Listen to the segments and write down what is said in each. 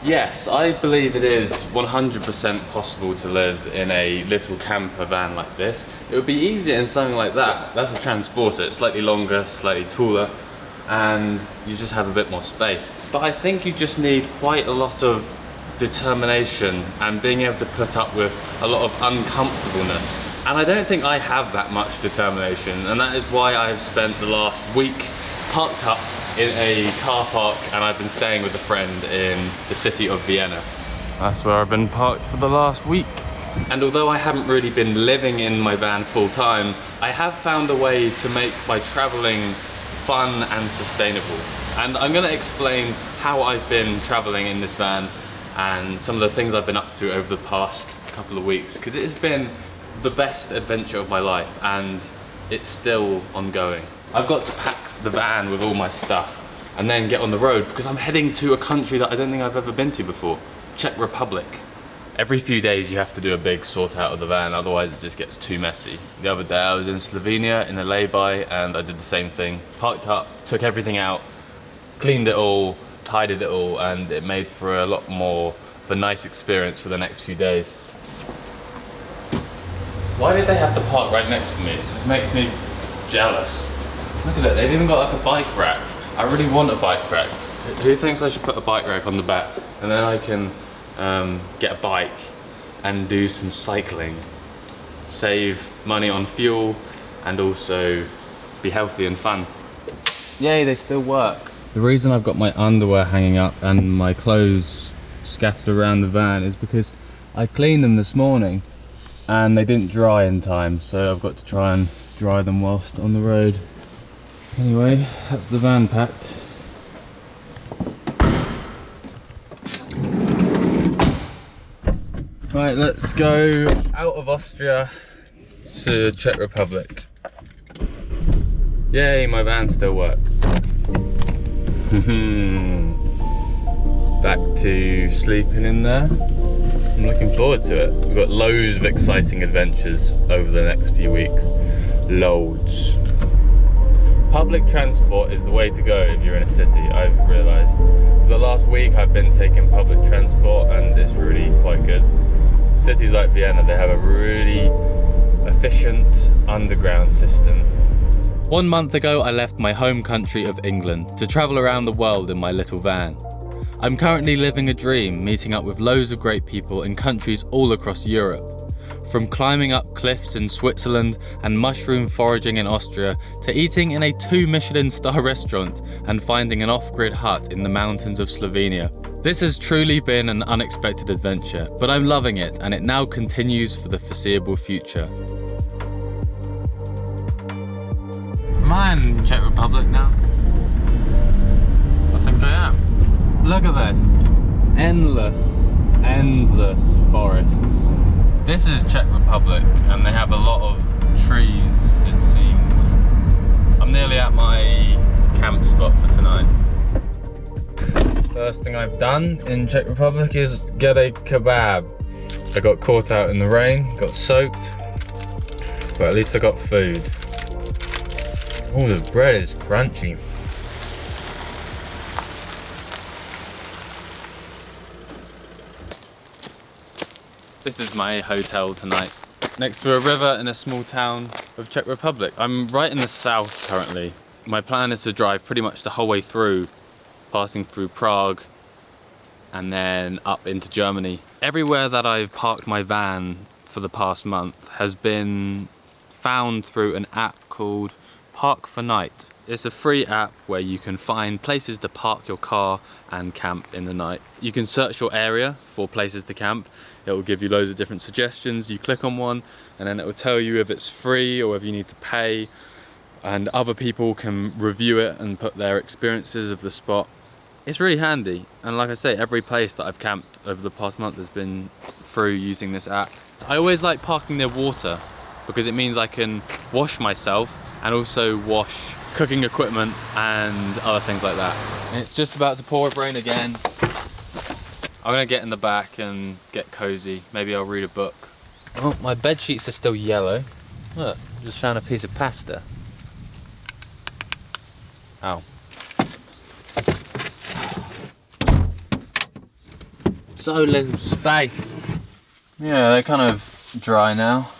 Yes, I believe it is 100% possible to live in a little camper van like this. It would be easier in something like that. That's a transporter. It's slightly longer, slightly taller, and you just have a bit more space. But I think you just need quite a lot of determination and being able to put up with a lot of uncomfortableness. And I don't think I have that much determination, and that is why I've spent the last week parked up in a car park, and I've been staying with a friend in the city of Vienna. That's where I've been parked for the last week. And although I haven't really been living in my van full time, I have found a way to make my traveling fun and sustainable. And I'm gonna explain how I've been traveling in this van and some of the things I've been up to over the past couple of weeks, because it has been the best adventure of my life and it's still ongoing. I've got to pack the van with all my stuff and then get on the road because I'm heading to a country that I don't think I've ever been to before, Czech Republic. Every few days you have to do a big sort out of the van, otherwise it just gets too messy. The other day I was in Slovenia in a lay-by and I did the same thing. Parked up, took everything out, cleaned it all, tidied it all, and it made for a lot more of a nice experience for the next few days. Why did they have to park right next to me? It just makes me jealous. Look at it, they've even got like a bike rack. I really want a bike rack. Who thinks I should put a bike rack on the back and then I can get a bike and do some cycling, save money on fuel, and also be healthy and fun. Yay, they still work. The reason I've got my underwear hanging up and my clothes scattered around the van is because I cleaned them this morning and they didn't dry in time, so I've got to try and dry them whilst on the road. Anyway, that's the van packed. Right, let's go out of Austria to Czech Republic. Yay, my van still works. Back to sleeping in there. I'm looking forward to it. We've got loads of exciting adventures over the next few weeks. Loads. Public transport is the way to go if you're in a city, I've realised. For the last week I've been taking public transport and it's really quite good. Cities like Vienna, they have a really efficient underground system. 1 month ago I left my home country of England to travel around the world in my little van. I'm currently living a dream, meeting up with loads of great people in countries all across Europe. From climbing up cliffs in Switzerland and mushroom foraging in Austria to eating in a 2 Michelin star restaurant and finding an off-grid hut in the mountains of Slovenia. This has truly been an unexpected adventure, but I'm loving it and it now continues for the foreseeable future. Am I in Czech Republic now? I think I am. Look at this. Endless forests. This is Czech Republic and they have a lot of trees, it seems. I'm nearly at my camp spot for tonight. First thing I've done in Czech Republic is get a kebab. I got caught out in the rain, got soaked, but at least I got food. Oh, the bread is crunchy. This is my hotel tonight, next to a river in a small town of Czech Republic. I'm right in the south currently. My plan is to drive pretty much the whole way through, passing through Prague and then up into Germany. Everywhere that I've parked my van for the past month has been found through an app called Park for Night. It's a free app where you can find places to park your car and camp in the night. You can search your area for places to camp. It will give you loads of different suggestions. You click on one and then it will tell you if it's free or if you need to pay, and other people can review it and put their experiences of the spot. It's really handy, and like I say, every place that I've camped over the past month has been through using this app. I always like parking near water because it means I can wash myself and also wash cooking equipment and other things like that. And it's just about to pour with rain again. I'm gonna get in the back and get cozy. Maybe I'll read a book. Oh, my bed sheets are still yellow. Look, just found a piece of pasta. Ow. So little space. Yeah, they're kind of dry now.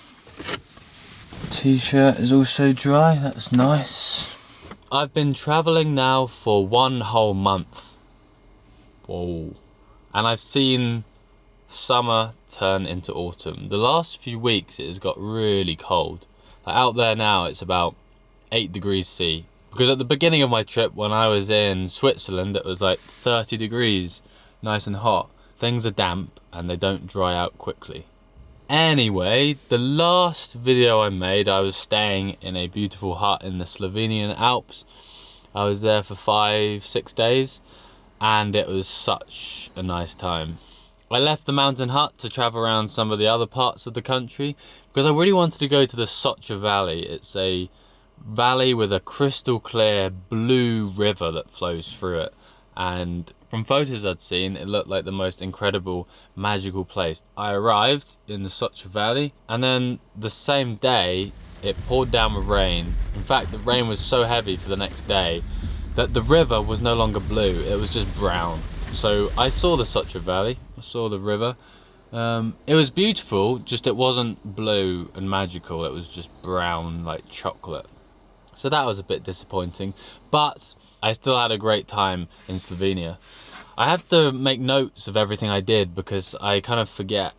T-shirt is also dry, that's nice. I've been travelling now for 1 whole month. Whoa. And I've seen summer turn into autumn. The last few weeks it has got really cold. Like out there now it's about 8 degrees C. Because at the beginning of my trip when I was in Switzerland it was like 30 degrees, nice and hot. Things are damp and they don't dry out quickly. Anyway, the last video I made I was staying in a beautiful hut in the Slovenian Alps. I was there for 5-6 days and it was such a nice time. I left the mountain hut to travel around some of the other parts of the country because I really wanted to go to the Socha Valley. It's a valley with a crystal clear blue river that flows through it, and from photos I'd seen it looked like the most incredible magical place. I arrived in the Socha Valley and then the same day it poured down with rain. In fact, the rain was so heavy for the next day that the river was no longer blue, it was just brown. So I saw the Socha Valley, I saw the river. It was beautiful, just it wasn't blue and magical, it was just brown like chocolate. So that was a bit disappointing, but I still had a great time in Slovenia. I have to make notes of everything I did because I kind of forget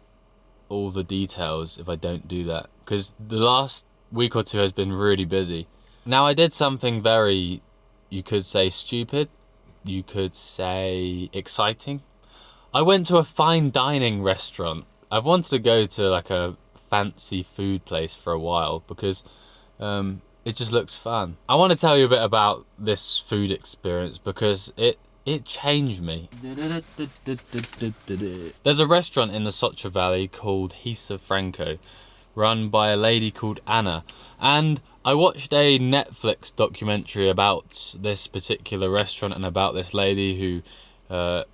all the details if I don't do that, because the last week or two has been really busy. Now I did something very, you could say stupid, you could say exciting. I went to a fine dining restaurant. I've wanted to go to like a fancy food place for a while because it just looks fun. I want to tell you a bit about this food experience because it changed me. There's a restaurant in the Socha Valley called Hisa Franco, run by a lady called Anna, and I watched a Netflix documentary about this particular restaurant and about this lady who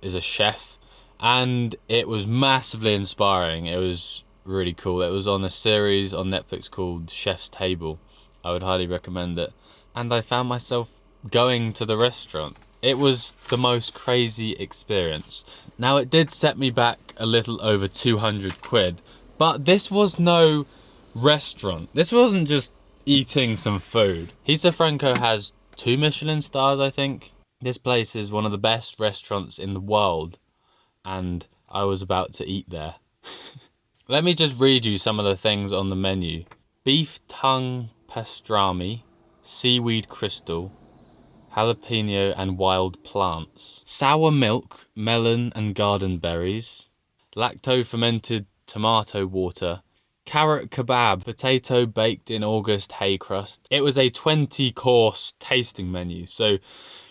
is a chef, and it was massively inspiring. It was really cool. It was on a series on Netflix called Chef's Table. I would highly recommend it. And I found myself going to the restaurant. It was the most crazy experience. Now it did set me back a little over 200 quid, but this was no restaurant. This wasn't just eating some food. Hisa Franco has 2 Michelin stars, I think. This place is one of the best restaurants in the world, and I was about to eat there. Let me just read you some of the things on the menu. Beef tongue pastrami, seaweed crystal, jalapeno and wild plants, sour milk, melon and garden berries, lacto fermented tomato water, carrot kebab, potato baked in August hay crust. It was a 20-course tasting menu, so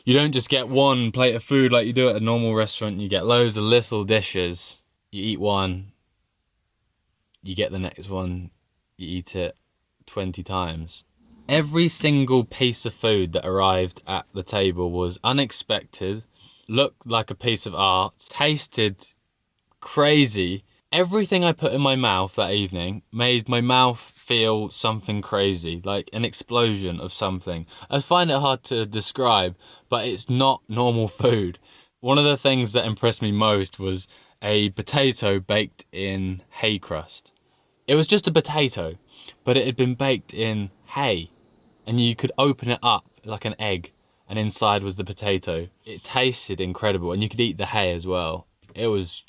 you don't just get one plate of food like you do at a normal restaurant. You get loads of little dishes. You eat one, you get the next one, you eat it 20 times. Every single piece of food that arrived at the table was unexpected, looked like a piece of art, tasted crazy. Everything I put in my mouth that evening made my mouth feel something crazy, like an explosion of something. I find it hard to describe, but it's not normal food. One of the things that impressed me most was a potato baked in hay crust. It was just a potato, but it had been baked in hay, and you could open it up like an egg, and inside was the potato. It tasted incredible, and you could eat the hay as well. It was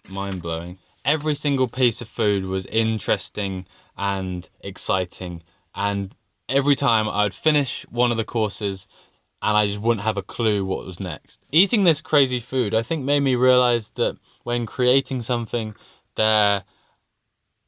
mind-blowing. Every single piece of food was interesting and exciting, and every time I'd finish one of the courses and I just wouldn't have a clue what was next. Eating this crazy food, I think, made me realize that when creating something, there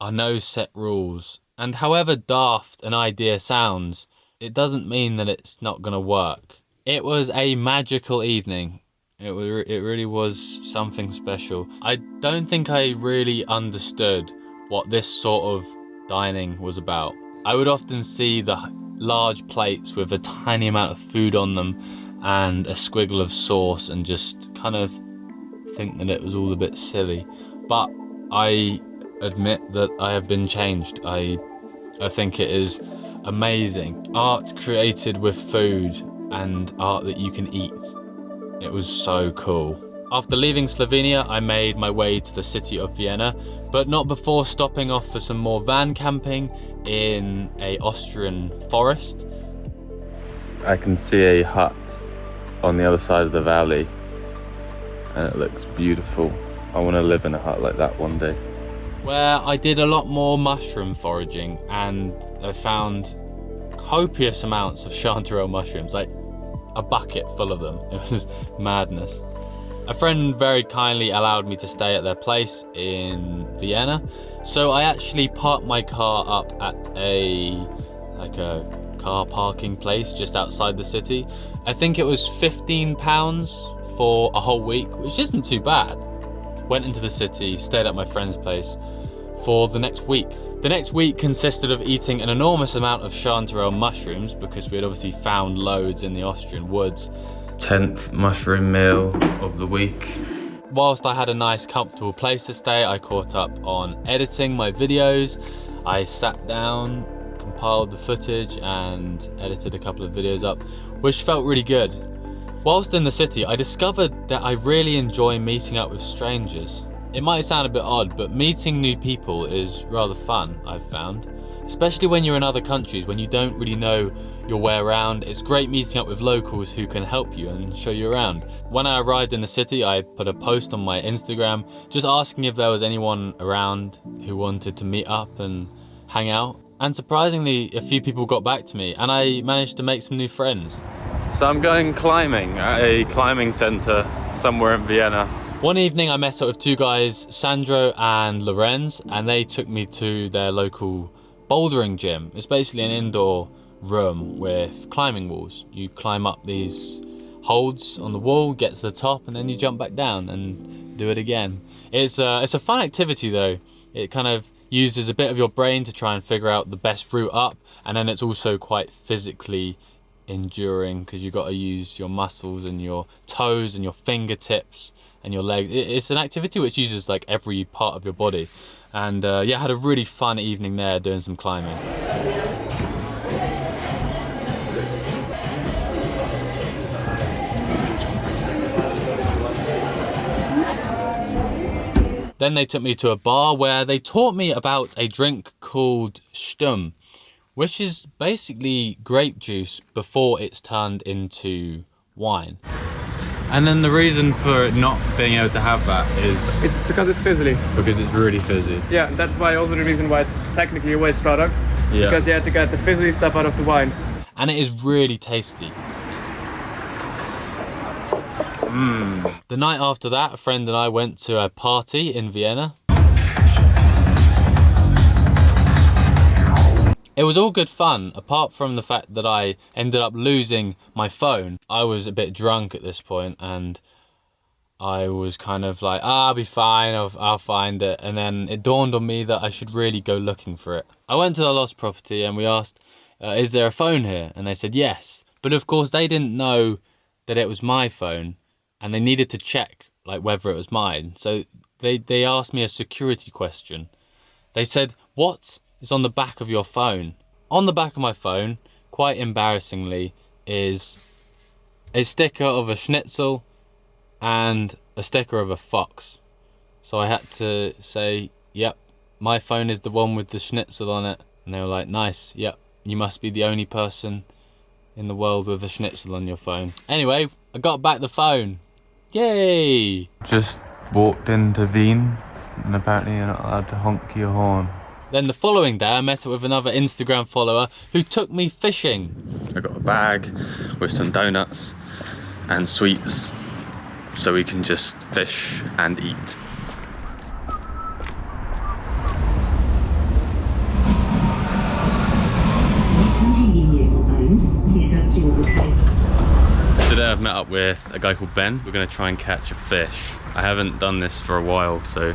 are no set rules. And however daft an idea sounds, it doesn't mean that it's not gonna work. It was a magical evening. It really was something special. I don't think I really understood what this sort of dining was about. I would often see the large plates with a tiny amount of food on them and a squiggle of sauce and just kind of think that it was all a bit silly. But I admit that I have been changed. I think it is amazing. Art created with food and art that you can eat. It was so cool. After leaving Slovenia, I made my way to the city of Vienna, but not before stopping off for some more van camping in an Austrian forest. I can see a hut on the other side of the valley, and it looks beautiful. I want to live in a hut like that one day. Where I did a lot more mushroom foraging, and I found copious amounts of chanterelle mushrooms, like a bucket full of them. It was madness. A friend very kindly allowed me to stay at their place in Vienna, so I actually parked my car up at a car parking place just outside the city. I think it was £15 for a whole week, which isn't too bad. Went into the city, stayed at my friend's place for the next week. The next week consisted of eating an enormous amount of chanterelle mushrooms, because we had obviously found loads in the Austrian woods. 10th mushroom meal of the week. Whilst I had a nice comfortable place to stay, I caught up on editing my videos. I sat down, compiled the footage and edited a couple of videos up, which felt really good. Whilst in the city, I discovered that I really enjoy meeting up with strangers. It might sound a bit odd, but meeting new people is rather fun, I've found. Especially when you're in other countries, when you don't really know your way around. It's great meeting up with locals who can help you and show you around. When I arrived in the city, I put a post on my Instagram just asking if there was anyone around who wanted to meet up and hang out. And surprisingly, a few people got back to me, and I managed to make some new friends. So I'm going climbing at a climbing centre somewhere in Vienna. One evening I met up with two guys, Sandro and Lorenz, and they took me to their local bouldering gym. It's basically an indoor room with climbing walls. You climb up these holds on the wall, get to the top, and then you jump back down and do it again. It's a fun activity though. It kind of uses a bit of your brain to try and figure out the best route up, and then it's also quite physically enduring because you've got to use your muscles and your toes and your fingertips and your legs. It's an activity which uses like every part of your body. And yeah, I had a really fun evening there doing some climbing. Then they took me to a bar where they taught me about a drink called Stum, which is basically grape juice before it's turned into wine. And then the reason for it not being able to have that is... It's because it's fizzy. Because it's really fizzy. Yeah, that's why also the reason why it's technically a waste product. Yeah. Because you had to get the fizzy stuff out of the wine. And it is really tasty. The night after that, a friend and I went to a party in Vienna. It was all good fun, apart from the fact that I ended up losing my phone. I was a bit drunk at this point, and I was kind of like, I'll be fine, I'll find it. And then it dawned on me that I should really go looking for it. I went to the lost property and we asked, is there a phone here? And they said yes. But of course they didn't know that it was my phone, and they needed to check like whether it was mine. So they asked me a security question. They said, what is on the back of your phone? On the back of my phone, quite embarrassingly, is a sticker of a schnitzel and a sticker of a fox. So I had to say, yep, my phone is the one with the schnitzel on it. And they were like, nice, yep, you must be the only person in the world with a schnitzel on your phone. Anyway, I got back the phone. Yay! Just walked into Wien, and apparently you're not allowed to honk your horn. Then the following day I met up with another Instagram follower who took me fishing. I got a bag with some donuts and sweets so we can just fish and eat. Today I've met up with a guy called Ben. We're going to try and catch a fish. I haven't done this for a while, so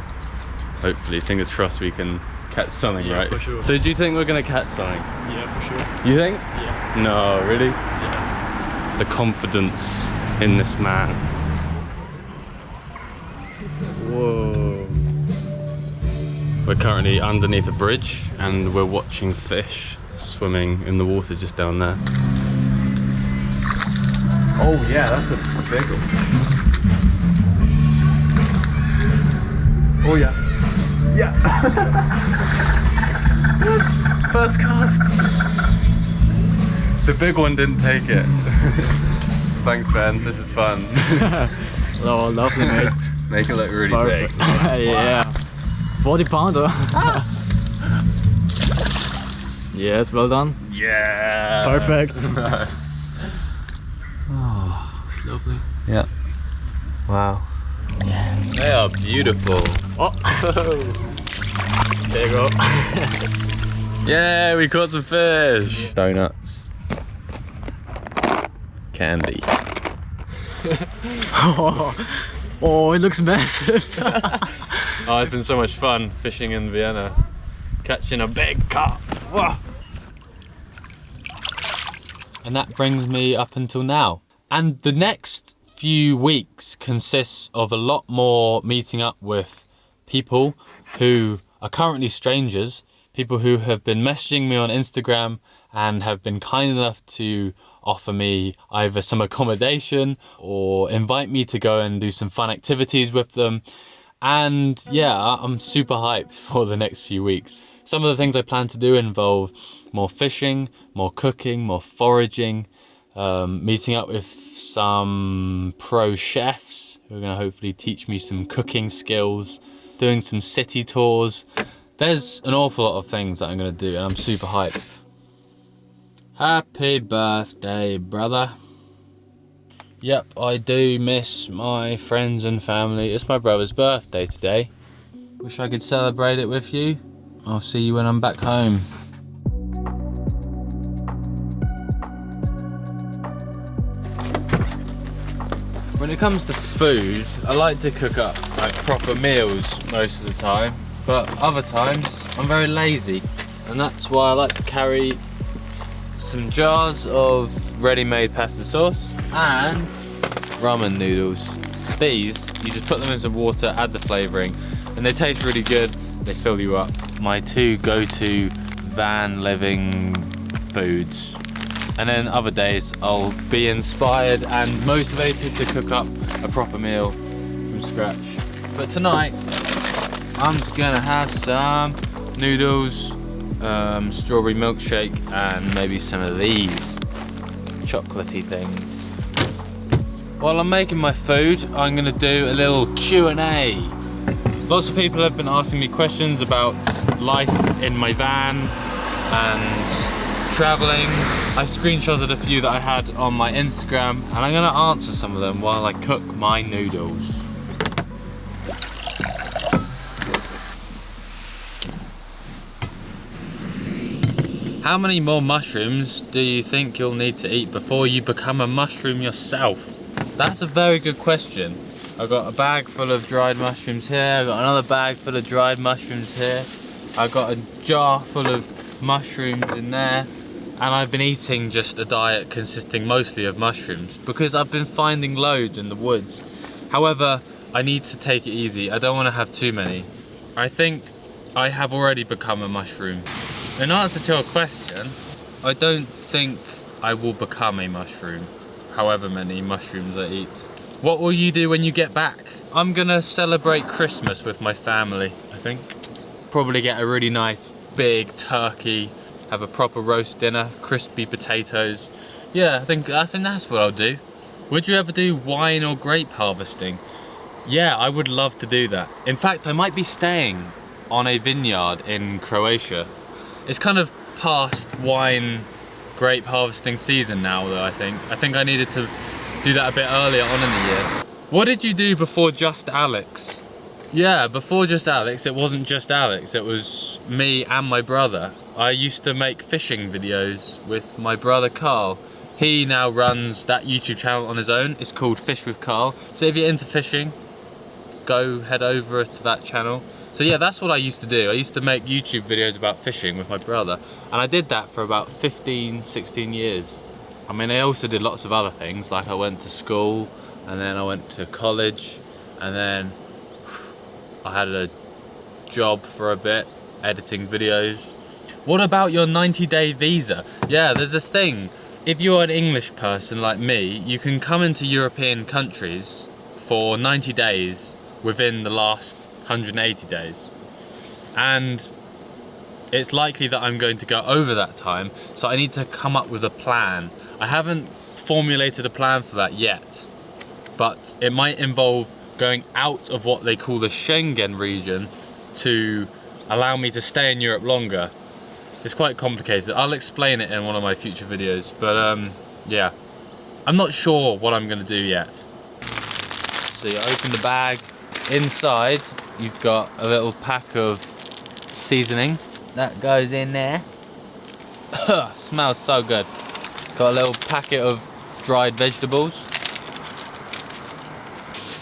hopefully, fingers crossed, we can catch something, yeah, right? For sure. So do you think we're going to catch something? Yeah, for sure. You think? Yeah. No, really? Yeah. The confidence in this man. Whoa. We're currently underneath a bridge and we're watching fish swimming in the water just down there. Oh yeah, that's a big one. Oh yeah. Yeah. First cast. The big one didn't take it. Thanks, Ben. This is fun. Oh, lovely, mate. Make it look really Perfect. big. Yeah. 40 pounder. Yes, well done. Yeah. Perfect. Oh, it's lovely. Yeah. Wow. Yes. They are beautiful. Oh. There you go. Yeah, we caught some fish. Donuts. Candy. Oh, it looks massive. Oh, it's been so much fun fishing in Vienna. Catching a big carp. Whoa. And that brings me up until now. And the next few weeks consists of a lot more meeting up with people who are currently strangers, people who have been messaging me on Instagram and have been kind enough to offer me either some accommodation or invite me to go and do some fun activities with them. And yeah, I'm super hyped for the next few weeks. Some of the things I plan to do involve more fishing, more cooking, more foraging, meeting up with some pro chefs who are going to hopefully teach me some cooking skills, doing some city tours. There's an awful lot of things that I'm going to do and I'm super hyped. Happy birthday, brother. Yep, I do miss my friends and family. It's my brother's birthday today. Wish I could celebrate it with you. I'll see you when I'm back home. When it comes to food, I like to cook up like proper meals most of the time, but other times I'm very lazy, and that's why I like to carry some jars of ready-made pasta sauce and ramen noodles. These, you just put them in some water, add the flavouring, and they taste really good. They fill you up. My two go-to van living foods. And then other days I'll be inspired and motivated to cook up a proper meal from scratch. But tonight I'm just gonna have some noodles, strawberry milkshake, and maybe some of these chocolatey things. While I'm making my food, I'm gonna do a little Q&A. Lots of people have been asking me questions about life in my van and traveling. I screenshotted a few that I had on my Instagram and I'm gonna answer some of them while I cook my noodles. How many more mushrooms do you think you'll need to eat before you become a mushroom yourself? That's a very good question. I've got a bag full of dried mushrooms here, I've got another bag full of dried mushrooms here, I've got a jar full of mushrooms in there, and I've been eating just a diet consisting mostly of mushrooms because I've been finding loads in the woods. However, I need to take it easy, I don't want to have too many. I think I have already become a mushroom. In answer to your question, I don't think I will become a mushroom, however many mushrooms I eat. What will you do when you get back? I'm gonna celebrate Christmas with my family, I think. Probably get a really nice big turkey, have a proper roast dinner, crispy potatoes. Yeah, I think that's what I'll do. Would you ever do wine or grape harvesting? Yeah, I would love to do that. In fact, I might be staying on a vineyard in Croatia. It's kind of past wine grape harvesting season now though, I think. I think I needed to do that a bit earlier on in the year. What did you do before Just Alex? Yeah, before Just Alex, it wasn't just Alex, it was me and my brother. I used to make fishing videos with my brother Carl. He now runs that YouTube channel on his own. It's called Fish with Carl. So if you're into fishing, go head over to that channel. So yeah, that's what I used to do. I used to make YouTube videos about fishing with my brother. And I did that for about 15, 16 years. I mean, I also did lots of other things, like I went to school, and then I went to college, and then I had a job for a bit, editing videos. What about your 90-day visa? Yeah, there's this thing. If you're an English person like me, you can come into European countries for 90 days within the last 180 days. And it's likely that I'm going to go over that time, so I need to come up with a plan. I haven't formulated a plan for that yet, but it might involve going out of what they call the Schengen region to allow me to stay in Europe longer. It's quite complicated. I'll explain it in one of my future videos, but yeah. I'm not sure what I'm gonna do yet. So you open the bag. Inside, you've got a little pack of seasoning. That goes in there. Smells so good. Got a little packet of dried vegetables.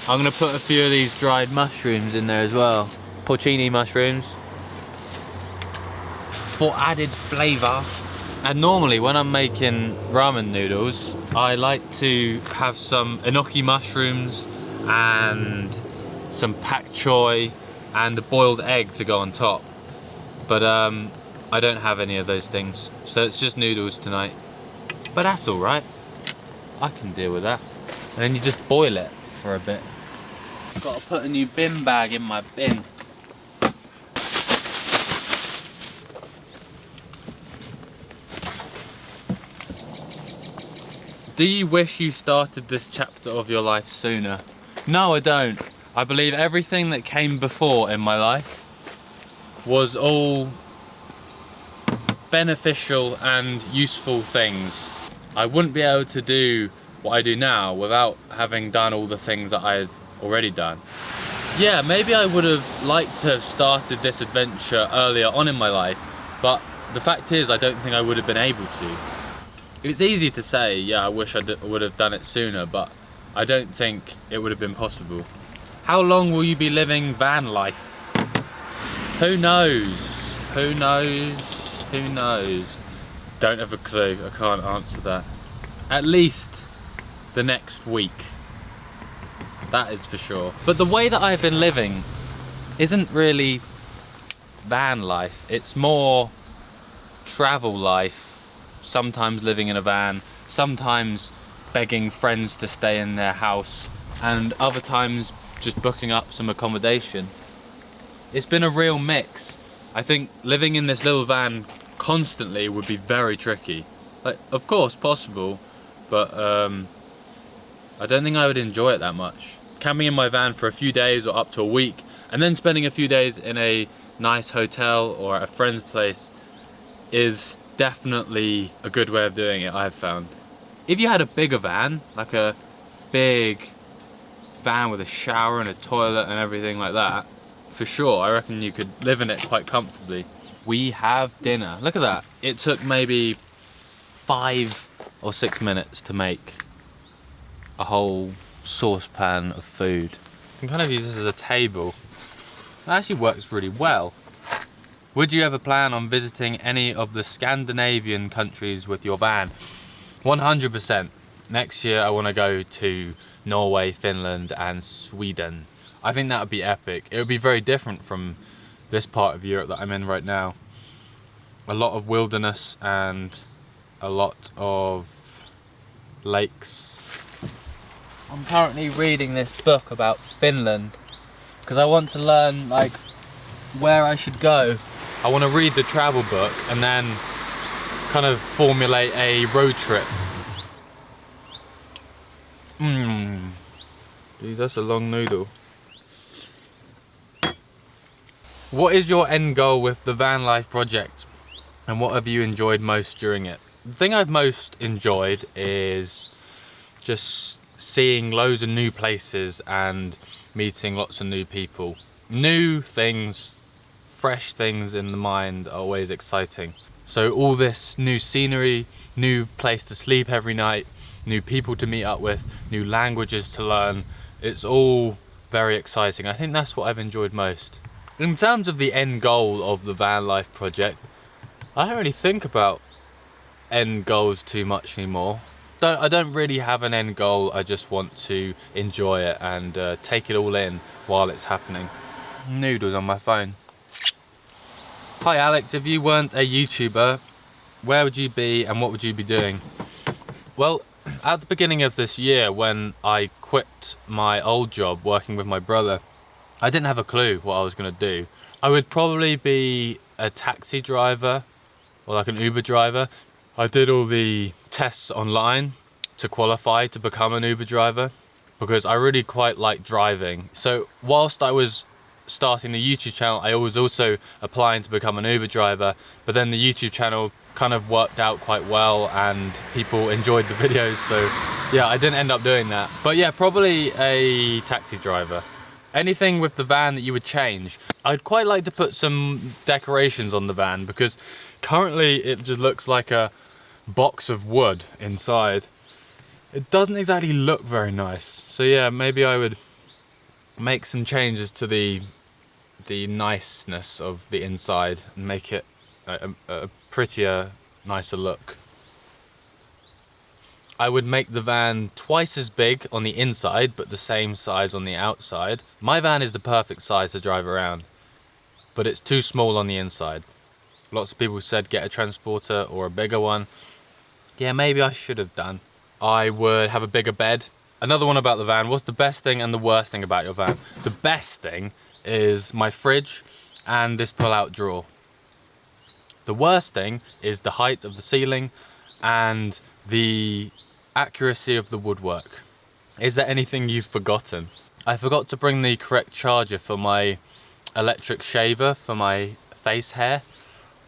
I'm gonna put a few of these dried mushrooms in there as well. Porcini mushrooms. For added flavour. And normally when I'm making ramen noodles, I like to have some enoki mushrooms and some pak choy and a boiled egg to go on top. But I don't have any of those things, so it's just noodles tonight. But that's all right. I can deal with that. And then you just boil it for a bit. I've got to put a new bin bag in my bin. Do you wish you started this chapter of your life sooner? No, I don't. I believe everything that came before in my life was all beneficial and useful things. I wouldn't be able to do what I do now without having done all the things that I had already done. Yeah, maybe I would have liked to have started this adventure earlier on in my life, but the fact is I don't think I would have been able to. It's easy to say, yeah, I wish I would have done it sooner, but I don't think it would have been possible. How long will you be living van life? Who knows? Who knows? Who knows? Don't have a clue, I can't answer that. At least the next week. That is for sure. But the way that I've been living isn't really van life. It's more travel life. Sometimes living in a van, sometimes begging friends to stay in their house, and other times just booking up some accommodation. It's been a real mix. I think living in this little van constantly would be very tricky. Like, of course, possible, but I don't think I would enjoy it that much. Camping in my van for a few days or up to a week, and then spending a few days in a nice hotel or at a friend's place is definitely a good way of doing it, I've found. If you had a bigger van, like a big van with a shower and a toilet and everything like that, for sure, I reckon you could live in it quite comfortably. We have dinner. Look at that. It took maybe 5 or 6 minutes to make a whole saucepan of food. You can kind of use this as a table. It actually works really well. Would you ever plan on visiting any of the Scandinavian countries with your van? 100%. Next year I want to go to Norway, Finland and Sweden. I think that would be epic. It would be very different from this part of Europe that I'm in right now. A lot of wilderness and a lot of lakes. I'm currently reading this book about Finland because I want to learn like where I should go. I want to read the travel book and then kind of formulate a road trip. Dude, that's a long noodle. What is your end goal with the van life project? And what have you enjoyed most during it? The thing I've most enjoyed is just seeing loads of new places and meeting lots of new people. New things, fresh things in the mind are always exciting. So all this new scenery, new place to sleep every night, new people to meet up with, new languages to learn, it's all very exciting. I think that's what I've enjoyed most. In terms of the end goal of the van life project, I don't really think about end goals too much anymore. I don't really have an end goal, I just want to enjoy it and take it all in while it's happening. Noodles on my phone. Hi Alex, if you weren't a YouTuber, where would you be and what would you be doing? Well, at the beginning of this year when I quit my old job working with my brother, I didn't have a clue what I was gonna do. I would probably be a taxi driver or like an Uber driver. I did all the tests online to qualify to become an Uber driver because I really quite like driving. So whilst I was starting the YouTube channel, I was also applying to become an Uber driver, but then the YouTube channel kind of worked out quite well and people enjoyed the videos, so yeah, I didn't end up doing that. But yeah, probably a taxi driver. Anything with the van that you would change? I'd quite like to put some decorations on the van because currently it just looks like a box of wood inside. It doesn't exactly look very nice. So yeah, maybe I would make some changes to the niceness of the inside and make it a prettier, nicer look. I would make the van twice as big on the inside but the same size on the outside. My van is the perfect size to drive around, but it's too small on the inside. Lots of people said get a transporter or a bigger one. Yeah, maybe I should have done. I would have a bigger bed. Another one about the van, what's the best thing and the worst thing about your van? The best thing is my fridge and this pull-out drawer. The worst thing is the height of the ceiling and the accuracy of the woodwork. Is there anything you've forgotten? I forgot to bring the correct charger for my electric shaver for my face hair.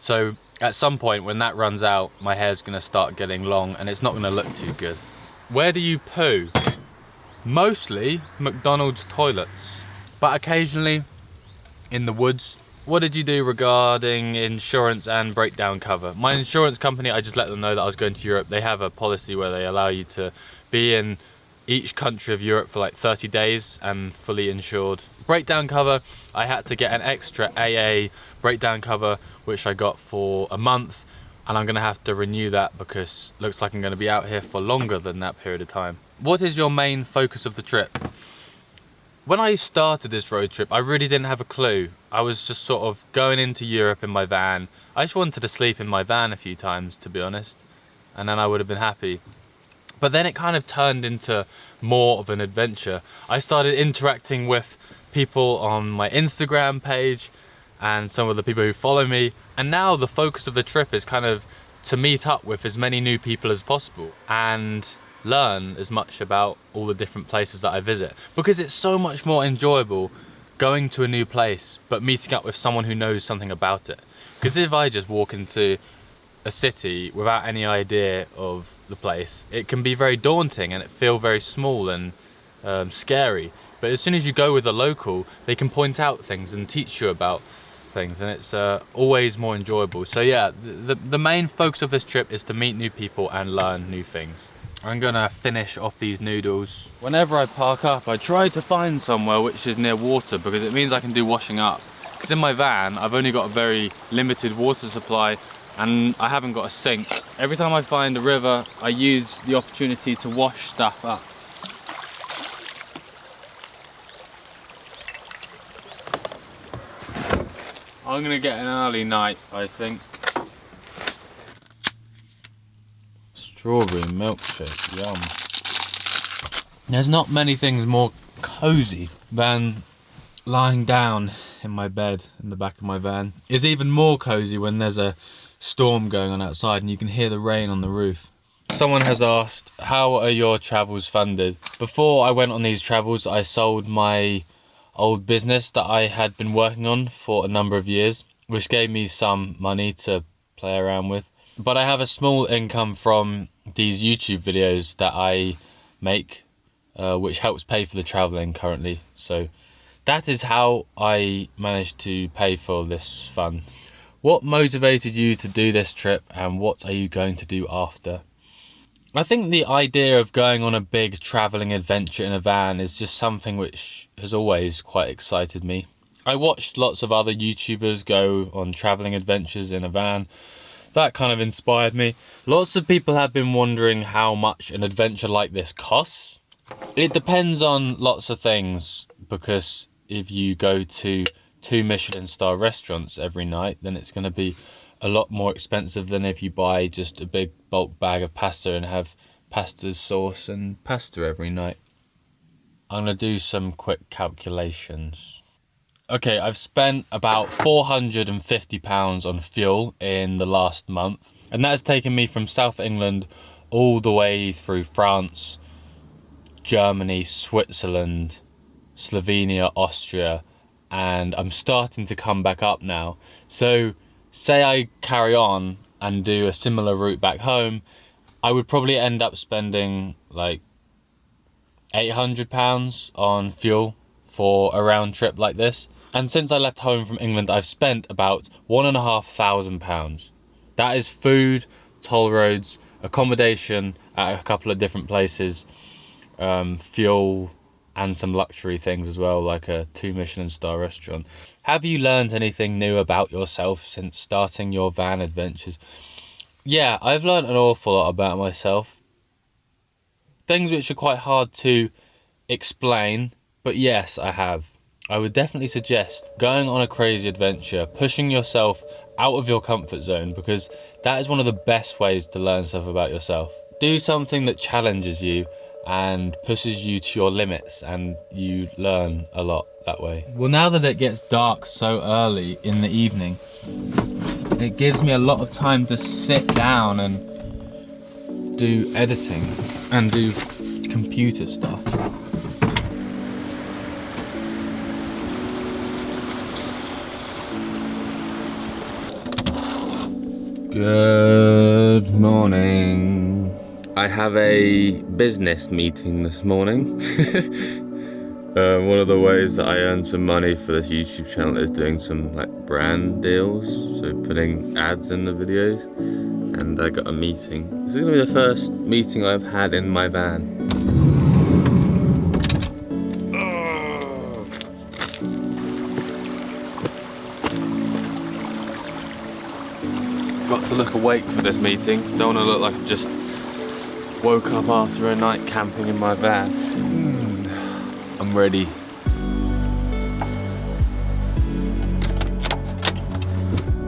So at some point when that runs out, my hair's gonna start getting long and it's not gonna look too good. Where do you poo? Mostly McDonald's toilets, but occasionally in the woods. What did you do regarding insurance and breakdown cover? My insurance company, I just let them know that I was going to Europe. They have a policy where they allow you to be in each country of Europe for like 30 days and fully insured. Breakdown cover, I had to get an extra AA breakdown cover, which I got for a month, and I'm gonna have to renew that because it looks like I'm gonna be out here for longer than that period of time. What is your main focus of the trip? When I started this road trip, I really didn't have a clue. I was just sort of going into Europe in my van. I just wanted to sleep in my van a few times, to be honest, and then I would have been happy. But then it kind of turned into more of an adventure. I started interacting with people on my Instagram page and some of the people who follow me, and now the focus of the trip is kind of to meet up with as many new people as possible and learn as much about all the different places that I visit, because it's so much more enjoyable going to a new place but meeting up with someone who knows something about it. Because if I just walk into a city without any idea of the place, it can be very daunting and it feel very small and scary. But as soon as you go with a local, they can point out things and teach you about things, and it's always more enjoyable. So yeah, the main focus of this trip is to meet new people and learn new things. I'm gonna finish off these noodles. Whenever I park up, I try to find somewhere which is near water because it means I can do washing up. Because in my van, I've only got a very limited water supply and I haven't got a sink. Every time I find a river, I use the opportunity to wash stuff up. I'm gonna get an early night, I think. Strawberry milkshake, yum. There's not many things more cozy than lying down in my bed in the back of my van. It's even more cozy when there's a storm going on outside and you can hear the rain on the roof. Someone has asked, how are your travels funded? Before I went on these travels, I sold my old business that I had been working on for a number of years, which gave me some money to play around with. But I have a small income from these YouTube videos that I make, which helps pay for the traveling currently. So that is how I managed to pay for this fun. What motivated you to do this trip and what are you going to do after? I think the idea of going on a big traveling adventure in a van is just something which has always quite excited me. I watched lots of other YouTubers go on traveling adventures in a van. That kind of inspired me. Lots of people have been wondering how much an adventure like this costs. It depends on lots of things, because if you go to 2 Michelin star restaurants every night, then it's going to be a lot more expensive than if you buy just a big bulk bag of pasta and have pasta sauce and pasta every night. I'm going to do some quick calculations. Okay, I've spent about £450 on fuel in the last month, and that has taken me from South England all the way through France, Germany, Switzerland, Slovenia, Austria, and I'm starting to come back up now. So say I carry on and do a similar route back home, I would probably end up spending like £800 on fuel for a round trip like this. And since I left home from England, I've spent about £1,500. That is food, toll roads, accommodation at a couple of different places, fuel, and some luxury things as well, like a 2 Michelin star restaurant. Have you learned anything new about yourself since starting your van adventures? Yeah, I've learned an awful lot about myself. Things which are quite hard to explain, but yes, I have. I would definitely suggest going on a crazy adventure, pushing yourself out of your comfort zone, because that is one of the best ways to learn stuff about yourself. Do something that challenges you and pushes you to your limits, and you learn a lot that way. Well, now that it gets dark so early in the evening, it gives me a lot of time to sit down and do editing and do computer stuff. Good morning. I have a business meeting this morning. One of the ways that I earn some money for this YouTube channel is doing some like brand deals, so putting ads in the videos. And I got a meeting. This is gonna be the first meeting I've had in my van. Got to look awake for this meeting. Don't want to look like I just woke up after a night camping in my van. I'm ready.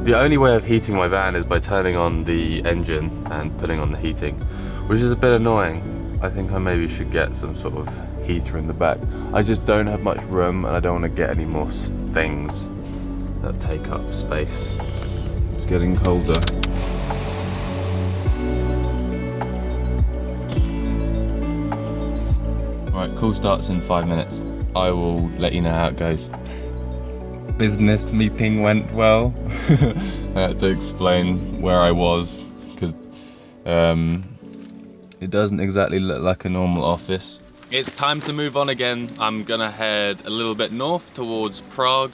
The only way of heating my van is by turning on the engine and putting on the heating, which is a bit annoying. I think I maybe should get some sort of heater in the back. I just don't have much room, and I don't want to get any more things that take up space. It's getting colder. Right, call starts in 5 minutes. I will let you know how it goes. Business meeting went well. I had to explain where I was, because it doesn't exactly look like a normal office. It's time to move on again. I'm gonna head a little bit north towards Prague,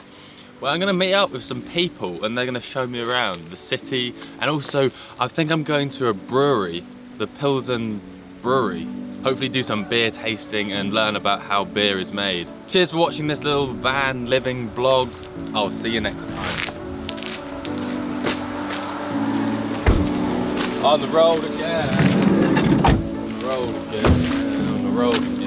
where I'm gonna meet up with some people and they're gonna show me around the city. And also, I think I'm going to a brewery, the Pilsen Brewery. Hopefully do some beer tasting and learn about how beer is made. Cheers for watching this little van living blog. I'll see you next time. On the road again. On the road again. On the road again.